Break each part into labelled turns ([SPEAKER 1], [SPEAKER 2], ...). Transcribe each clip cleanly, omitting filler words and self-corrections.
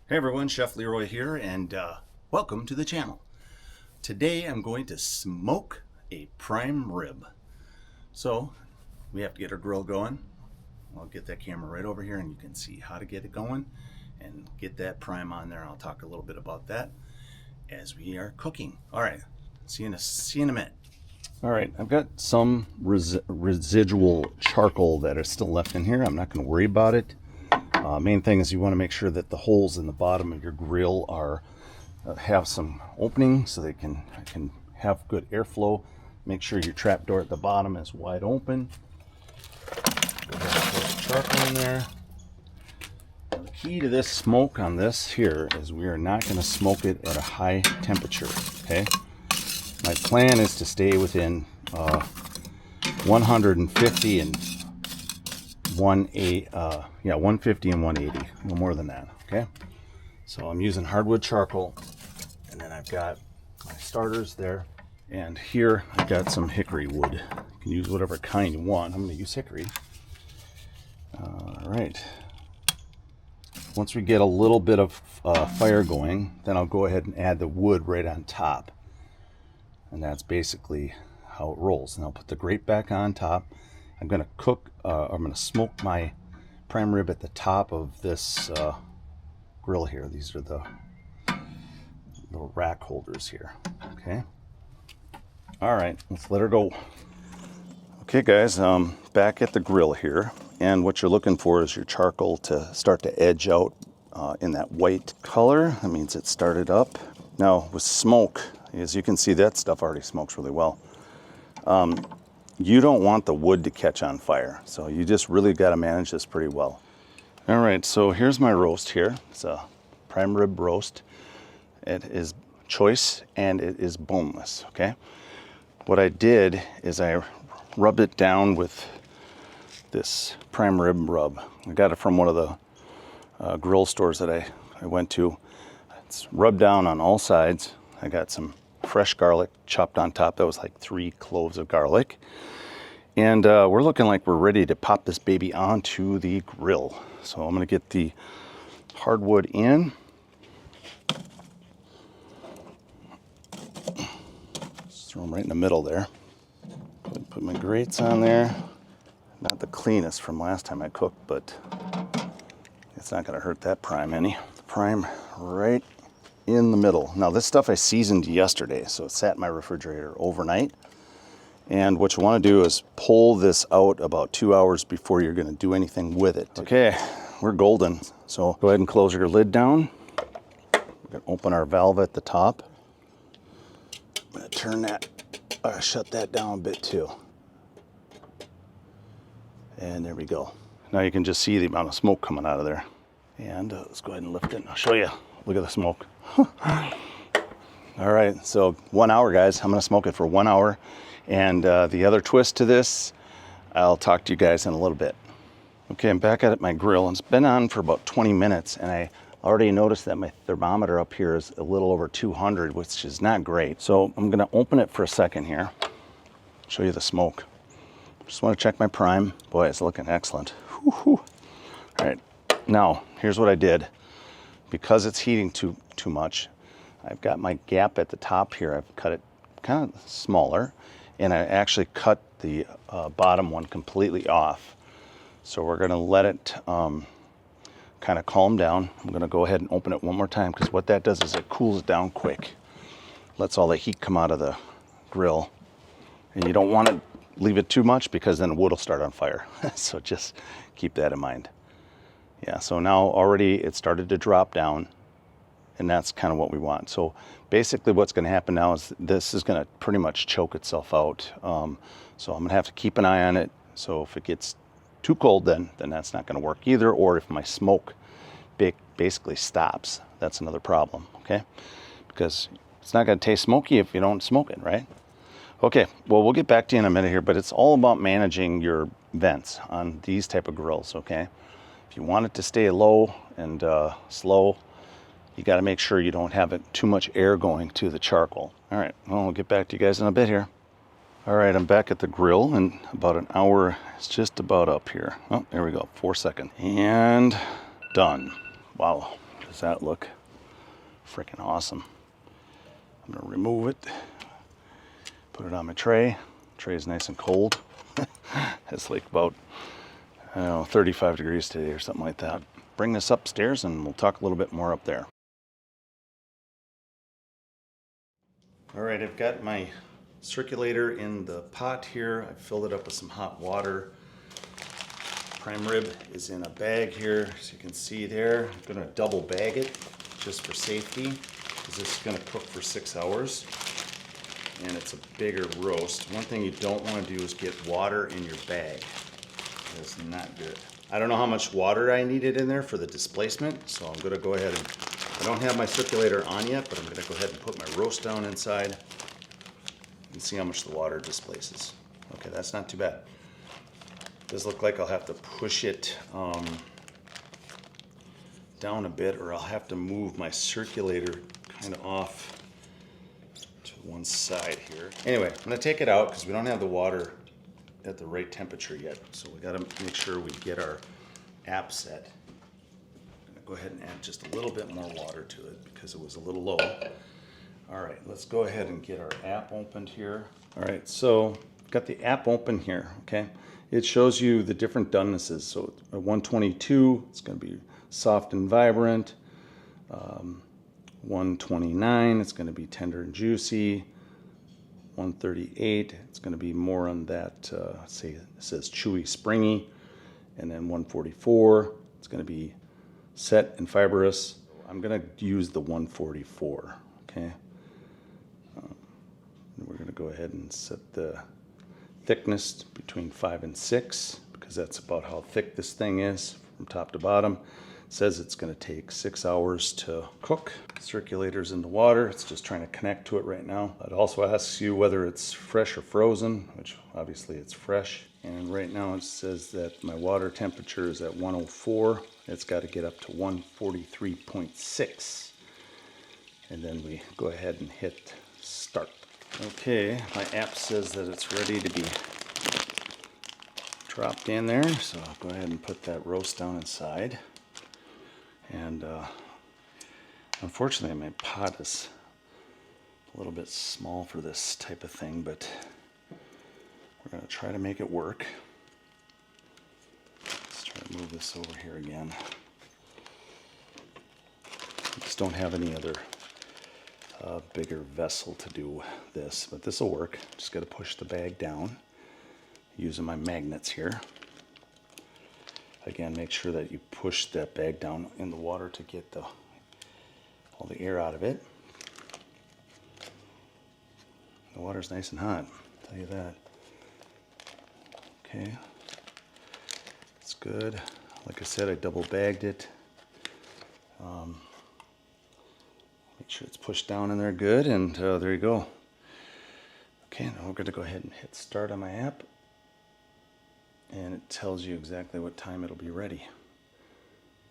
[SPEAKER 1] Hey everyone, Chef Leroy here, and welcome to the channel. Today I'm going to smoke a prime rib. So we have to get our grill going. I'll get that camera right over here and you can see how to get it going and get that prime on there. I'll talk a little bit about that as we are cooking. All right, see you in a minute. All right, I've got some residual charcoal that is still left in here. I'm not going to worry about it. Main thing is you want to make sure that the holes in the bottom of your grill are have some opening so they can have good airflow. Make sure your trap door at the bottom is wide open. Go ahead and put the charcoal in there. Now, the key to this smoke on this here is we are not going to smoke it at a high temperature. Okay. My plan is to stay within 150 and 150 and 180, no more than that. Okay, so I'm using hardwood charcoal, and then I've got my starters there, and here I've got some hickory wood. You can use whatever kind you want. I'm going to use hickory. All right, once we get a little bit of fire going, then I'll go ahead and add the wood right on top, and that's basically how it rolls. And I'll put the grate back on top. I'm going to cook, I'm going to smoke my prime rib at the top of this grill here. These are the little rack holders here. Okay. All right, let's let her go. Okay, guys, back at the grill here. And what you're looking for is your charcoal to start to edge out in that white color. That means it started up. Now, with smoke, as you can see, that stuff already smokes really well. You don't want the wood to catch on fire, so you just really got to manage this pretty well. All right, so here's my roast here. It's a prime rib roast. It is choice and it is boneless, okay? What I did is I rubbed it down with this prime rib rub. I got it from one of the grill stores that I went to. It's rubbed down on all sides. I got some fresh garlic chopped on top. That was like 3 cloves of garlic. And we're looking like we're ready to pop this baby onto the grill. So I'm gonna get the hardwood in. Just throw them right in the middle there. Put my grates on there. Not the cleanest from last time I cooked, but it's not gonna hurt that prime any. The prime right in the middle. Now this stuff I seasoned yesterday, so it sat in my refrigerator overnight. And what you want to do is pull this out about 2 hours before you're going to do anything with it. Okay, we're golden. So go ahead and close your lid down. We're going to open our valve at the top. I'm going to turn that, shut that down a bit too. And there we go. Now you can just see the amount of smoke coming out of there. And let's go ahead and lift it and I'll show you. Look at the smoke. All right, so 1 hour, guys. I'm going to smoke it for 1 hour. And the other twist to this, I'll talk to you guys in a little bit. Okay, I'm back at my grill, and it's been on for about 20 minutes, and I already noticed that my thermometer up here is a little over 200, which is not great. So I'm gonna open it for a second here, show you the smoke. Just wanna check my prime. Boy, it's looking excellent. Whew. All right, now, here's what I did. Because it's heating too much, I've got my gap at the top here. I've cut it kind of smaller. And I actually cut the bottom one completely off. So we're gonna let it kind of calm down. I'm gonna go ahead and open it one more time because what that does is it cools down quick. Lets all the heat come out of the grill. And you don't want to leave it too much because then the wood will start on fire. So just keep that in mind. Yeah, so now already it started to drop down. And that's kind of what we want. So basically what's going to happen now is this is going to pretty much choke itself out. So I'm going to have to keep an eye on it. So if it gets too cold, then that's not going to work either. Or if my smoke basically stops, that's another problem, okay? Because it's not going to taste smoky if you don't smoke it, right? Okay, well, we'll get back to you in a minute here, but it's all about managing your vents on these type of grills, okay? If you want it to stay low and slow, you got to make sure you don't have too much air going to the charcoal. All right, well, I'll get back to you guys in a bit here. All right, I'm back at the grill, and about an hour is just about up here. Oh, there we go, 4 seconds. And done. Wow, Does that look freaking awesome? I'm gonna remove it, put it on my tray. Tray is nice and cold. It's like about, I don't know, 35 degrees today or something like that. Bring this upstairs and we'll talk a little bit more up there. All right, I've got my circulator in the pot here. I've filled it up with some hot water. Prime rib is in a bag here, as you can see there. I'm gonna double bag it just for safety, because this is gonna cook for 6 hours. And it's a bigger roast. One thing you don't want to do is get water in your bag. That's not good. I don't know how much water I needed in there for the displacement, so I'm going to go ahead and, I don't have my circulator on yet, but I'm going to go ahead and put my roast down inside and see how much the water displaces. Okay, that's not too bad. It does look like I'll have to push it down a bit, or I'll have to move my circulator kind of off to one side here. Anyway, I'm gonna take it out because we don't have the water at the right temperature yet. So we gotta make sure we get our app set. I'm gonna go ahead and add just a little bit more water to it because it was a little low. All right, let's go ahead and get our app opened here. All right, so I've got the app open here, okay? It shows you the different donenesses. So at 122, it's gonna be soft and vibrant. 129, it's going to be tender and juicy. 138, it's going to be more on that, say it says chewy, springy. And then 144, it's going to be set and fibrous. I'm going to use the 144, okay? We're going to go ahead and set the thickness between 5 and 6, because that's about how thick this thing is from top to bottom. Says it's going to take 6 hours to cook. Circulator's in the water. It's just trying to connect to it right now. It also asks you whether it's fresh or frozen, which obviously it's fresh. And right now it says that my water temperature is at 104. It's got to get up to 143.6. And then we go ahead and hit start. Okay, my app says that it's ready to be dropped in there. So I'll go ahead and put that roast down inside. And unfortunately my pot is a little bit small for this type of thing, but we're going to try to make it work. Let's try to move this over here again. I just don't have any other bigger vessel to do this, but this will work. Just got to push the bag down using my magnets here. Again, make sure that you push that bag down in the water to get all the air out of it. The water's nice and hot, I'll tell you that. Okay, it's good. Like I said, I double bagged it. Make sure it's pushed down in there good, and there you go. Okay, now we're going to go ahead and hit start on my app. And it tells you exactly what time it'll be ready.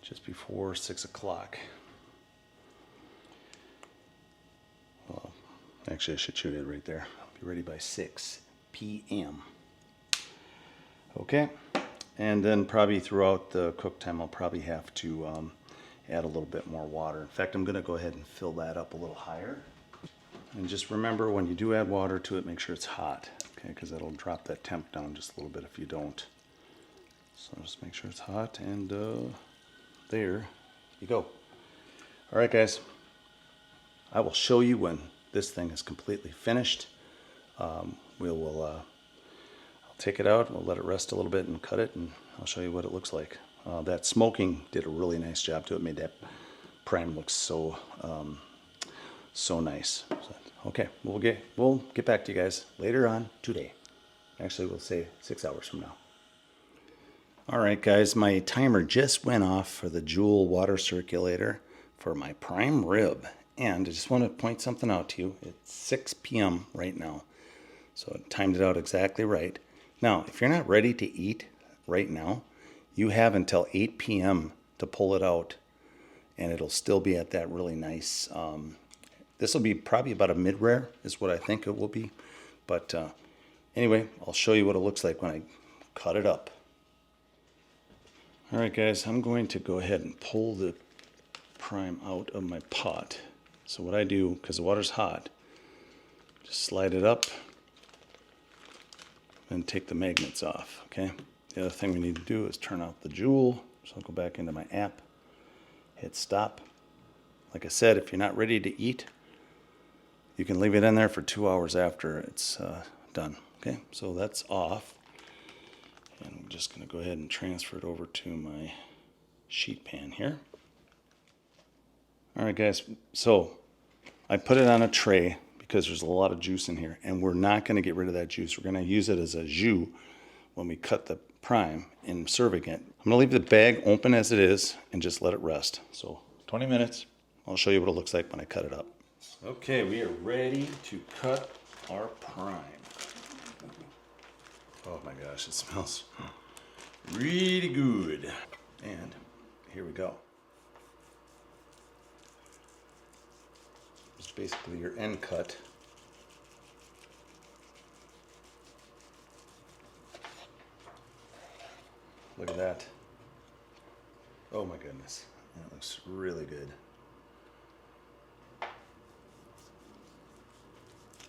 [SPEAKER 1] Just before 6 o'clock. Well, actually I should shoot it right there. I'll be ready by 6 p.m. Okay, and then probably throughout the cook time I'll probably have to add a little bit more water. In fact, I'm going to go ahead and fill that up a little higher. And just remember, when you do add water to it, make sure it's hot, okay? Because that'll drop that temp down just a little bit if you don't. So just make sure it's hot, and there you go. All right, guys. I will show you when this thing is completely finished. I'll take it out, we'll let it rest a little bit and cut it, and I'll show you what it looks like. That smoking did a really nice job to it. Made that prime look so nice. So, okay, we'll get back to you guys later on today. Actually, we'll say 6 hours from now. All right, guys, my timer just went off for the Joule water circulator for my prime rib. And I just want to point something out to you. It's 6 p.m. right now. So I timed it out exactly right. Now, if you're not ready to eat right now, you have until 8 p.m. to pull it out. And it'll still be at that really nice, this will be probably about a mid-rare is what I think it will be. But anyway, I'll show you what it looks like when I cut it up. All right, guys, I'm going to go ahead and pull the prime out of my pot. So what I do, because the water's hot, just slide it up and take the magnets off, okay? The other thing we need to do is turn off the Joule. So I'll go back into my app, hit stop. Like I said, if you're not ready to eat, you can leave it in there for 2 hours after it's done, okay? So that's off. And I'm just gonna go ahead and transfer it over to my sheet pan here. All right, guys, so I put it on a tray because there's a lot of juice in here, and we're not gonna get rid of that juice. We're gonna use it as a jus when we cut the prime and serving it. I'm gonna leave the bag open as it is and just let it rest. So 20 minutes, I'll show you what it looks like when I cut it up. Okay, we are ready to cut our prime. Oh my gosh, it smells really good. And here we go. It's basically your end cut. Look at that. Oh my goodness, that looks really good.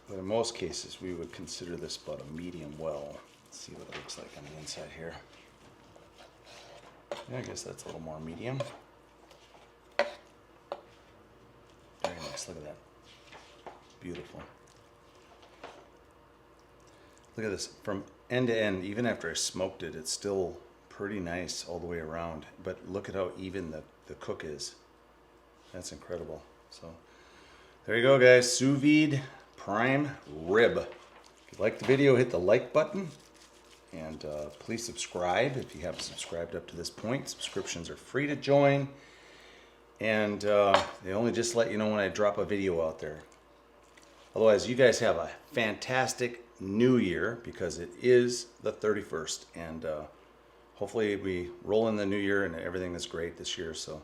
[SPEAKER 1] But in most cases, we would consider this about a medium well. Let's see what it looks like on the inside here. Yeah, I guess that's a little more medium. Very nice, look at that. Beautiful. Look at this, from end to end, even after I smoked it, it's still pretty nice all the way around. But look at how even the cook is. That's incredible. So there you go, guys. Sous vide prime rib. If you like the video, hit the like button. And please subscribe if you haven't subscribed up to this point. Subscriptions are free to join. And they only just let you know when I drop a video out there. Otherwise, you guys have a fantastic new year, because it is the 31st. And hopefully we roll in the new year and everything is great this year. So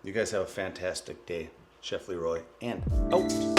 [SPEAKER 1] you guys have a fantastic day. Chef Leroy, and out.